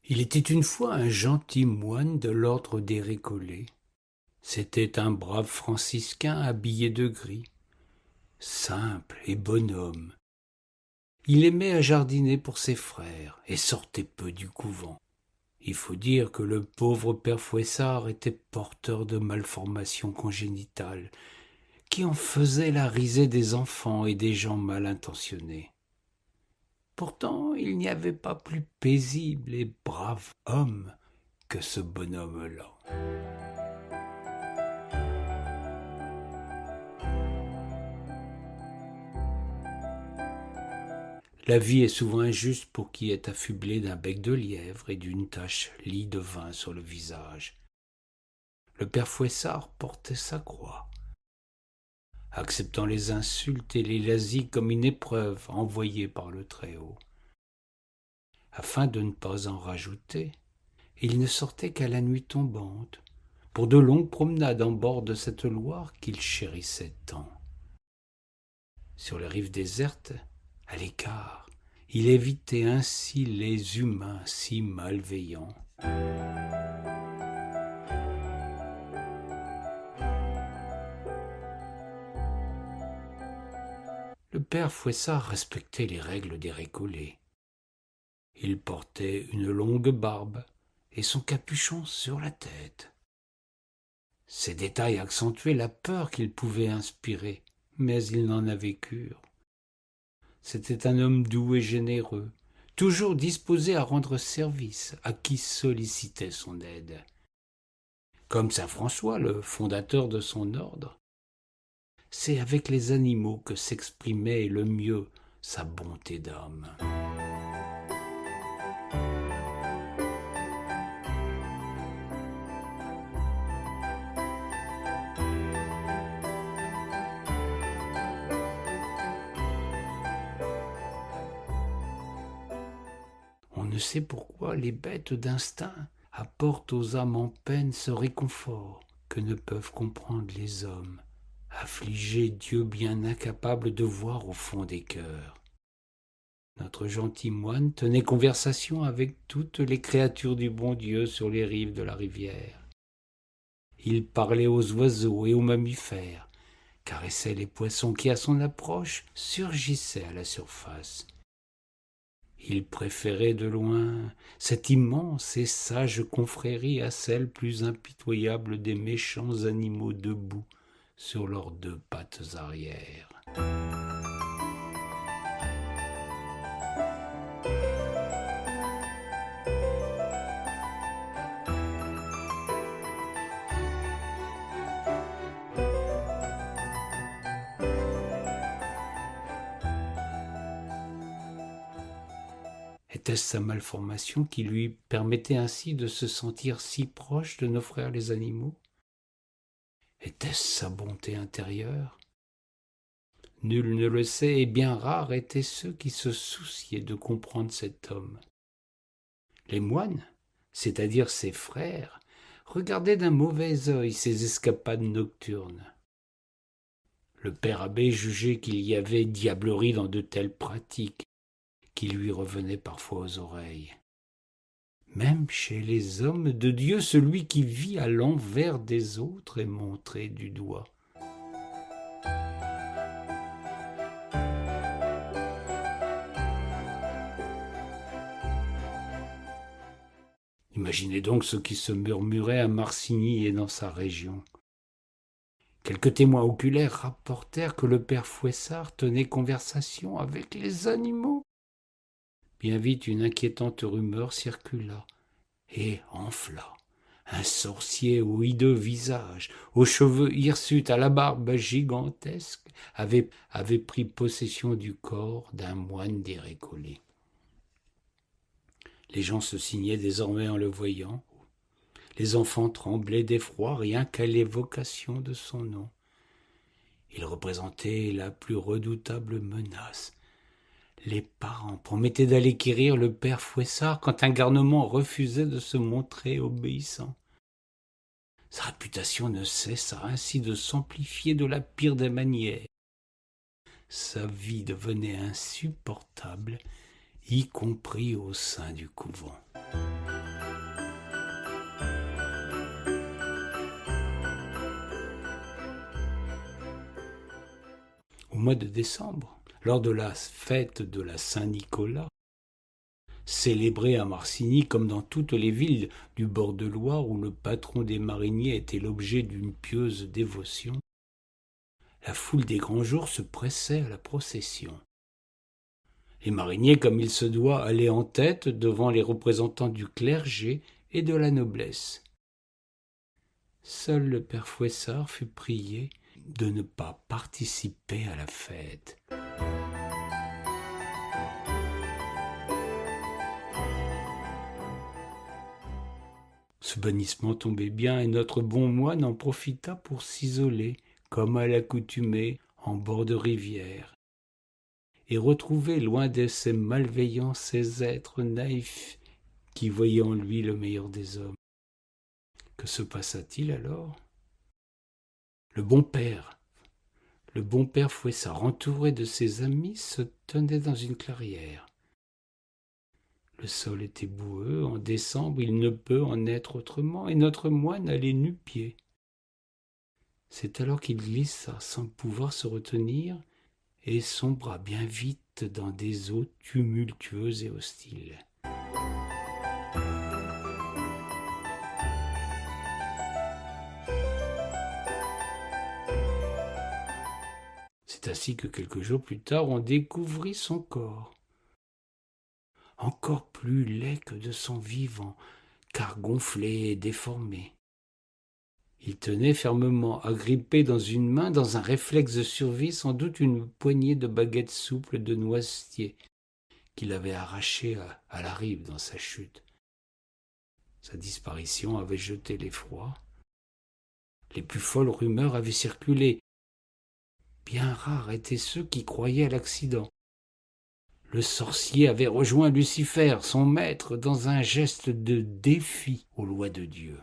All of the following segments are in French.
Il était une fois un gentil moine de l'ordre des Récollets. C'était un brave franciscain habillé de gris, simple et bonhomme. Il aimait à jardiner pour ses frères et sortait peu du couvent. Il faut dire que le pauvre père Fouessard était porteur de malformations congénitales qui en faisaient la risée des enfants et des gens mal intentionnés. Pourtant, il n'y avait pas plus paisible et brave homme que ce bonhomme-là. La vie est souvent injuste pour qui est affublé d'un bec de lièvre et d'une tache lie de vin sur le visage. Le père Fouessard portait sa croix, acceptant les insultes et les lasis comme une épreuve envoyée par le Très-Haut. Afin de ne pas en rajouter, il ne sortait qu'à la nuit tombante, pour de longues promenades en bord de cette Loire qu'il chérissait tant. Sur les rives désertes, à l'écart, il évitait ainsi les humains si malveillants. Le père Fouessard respectait les règles des Récollets. Il portait une longue barbe et son capuchon sur la tête. Ces détails accentuaient la peur qu'il pouvait inspirer, mais il n'en avait cure. C'était un homme doux et généreux, toujours disposé à rendre service à qui sollicitait son aide. Comme saint François, le fondateur de son ordre, c'est avec les animaux que s'exprimait le mieux sa bonté d'âme. On ne sait pourquoi les bêtes d'instinct apportent aux âmes en peine ce réconfort que ne peuvent comprendre les hommes, affligés, Dieu bien incapable de voir au fond des cœurs. Notre gentil moine tenait conversation avec toutes les créatures du bon Dieu sur les rives de la rivière. Il parlait aux oiseaux et aux mammifères, caressait les poissons qui, à son approche, surgissaient à la surface. Il préférait de loin cette immense et sage confrérie à celle plus impitoyable des méchants animaux debout sur leurs deux pattes arrière. Était-ce sa malformation qui lui permettait ainsi de se sentir si proche de nos frères les animaux? Était-ce sa bonté intérieure? Nul ne le sait, et bien rares étaient ceux qui se souciaient de comprendre cet homme. Les moines, c'est-à-dire ses frères, regardaient d'un mauvais œil ses escapades nocturnes. Le père abbé jugeait qu'il y avait diablerie dans de telles pratiques, qui lui revenaient parfois aux oreilles. Même chez les hommes de Dieu, celui qui vit à l'envers des autres est montré du doigt. Imaginez donc ce qui se murmurait à Marcigny et dans sa région. Quelques témoins oculaires rapportèrent que le père Fouessard tenait conversation avec les animaux. Bien vite, une inquiétante rumeur circula et enfla. Un sorcier au hideux visage, aux cheveux hirsutes, à la barbe gigantesque, avait pris possession du corps d'un moine des Récollets. Les gens se signaient désormais en le voyant. Les enfants tremblaient d'effroi rien qu'à l'évocation de son nom. Il représentait la plus redoutable menace. Les parents promettaient d'aller quérir le père Fouessard quand un garnement refusait de se montrer obéissant. Sa réputation ne cessa ainsi de s'amplifier de la pire des manières. Sa vie devenait insupportable, y compris au sein du couvent. Au mois de décembre, lors de la fête de la Saint-Nicolas, célébrée à Marcigny comme dans toutes les villes du bord de Loire où le patron des mariniers était l'objet d'une pieuse dévotion, la foule des grands jours se pressait à la procession. Les mariniers, comme il se doit, allaient en tête devant les représentants du clergé et de la noblesse. Seul le père Fouessard fut prié de ne pas participer à la fête. Ce bannissement tombait bien et notre bon moine en profita pour s'isoler, comme à l'accoutumée, en bord de rivière, et retrouver loin de ces malveillants ces êtres naïfs qui voyaient en lui le meilleur des hommes. Que se passa-t-il alors ? Le bon père Fouessard, entouré de ses amis, se tenait dans une clairière. Le sol était boueux, en décembre il ne peut en être autrement, et notre moine allait nu-pieds. C'est alors qu'il glissa sans pouvoir se retenir et sombra bien vite dans des eaux tumultueuses et hostiles. C'est ainsi que quelques jours plus tard on découvrit son corps, encore plus laid que de son vivant, car gonflé et déformé. Il tenait fermement agrippé dans une main, dans un réflexe de survie, sans doute une poignée de baguettes souples de noisetier qu'il avait arrachées à la rive dans sa chute. Sa disparition avait jeté l'effroi. Les plus folles rumeurs avaient circulé. Bien rares étaient ceux qui croyaient à l'accident. Le sorcier avait rejoint Lucifer, son maître, dans un geste de défi aux lois de Dieu.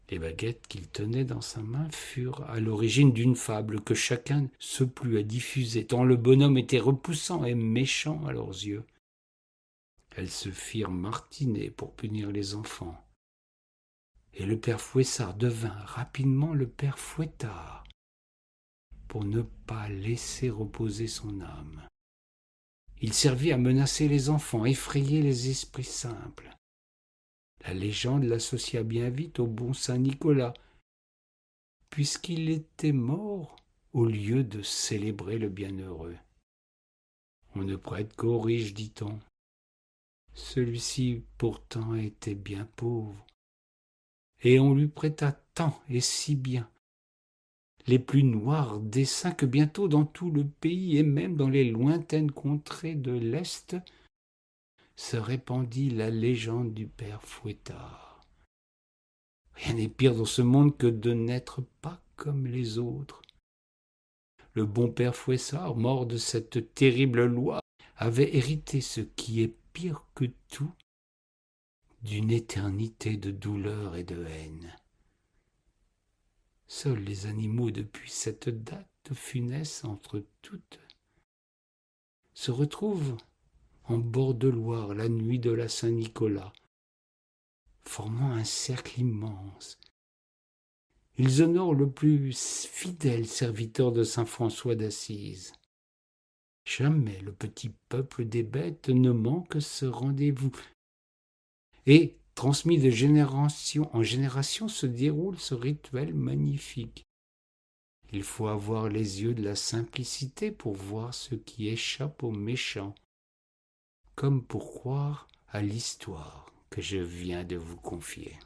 Les baguettes qu'il tenait dans sa main furent à l'origine d'une fable que chacun se plut à diffuser, tant le bonhomme était repoussant et méchant à leurs yeux. Elles se firent martiner pour punir les enfants. Et le père Fouessard devint rapidement le père Fouettard, pour ne pas laisser reposer son âme. Il servit à menacer les enfants, effrayer les esprits simples. La légende l'associa bien vite au bon Saint-Nicolas, puisqu'il était mort au lieu de célébrer le bienheureux. On ne prête qu'aux riches, dit-on. Celui-ci pourtant était bien pauvre, et on lui prêta tant et si bien les plus noirs desseins que bientôt dans tout le pays et même dans les lointaines contrées de l'Est se répandit la légende du père Fouettard. Rien n'est pire dans ce monde que de n'être pas comme les autres. Le bon père Fouessard, mort de cette terrible loi, avait hérité ce qui est pire que tout, d'une éternité de douleur et de haine. Seuls les animaux, depuis cette date funeste entre toutes, se retrouvent en bord de Loire la nuit de la Saint-Nicolas, formant un cercle immense. Ils honorent le plus fidèle serviteur de saint François d'Assise. Jamais le petit peuple des bêtes ne manque ce rendez-vous. Et, transmis de génération en génération, se déroule ce rituel magnifique. Il faut avoir les yeux de la simplicité pour voir ce qui échappe aux méchants, comme pour croire à l'histoire que je viens de vous confier.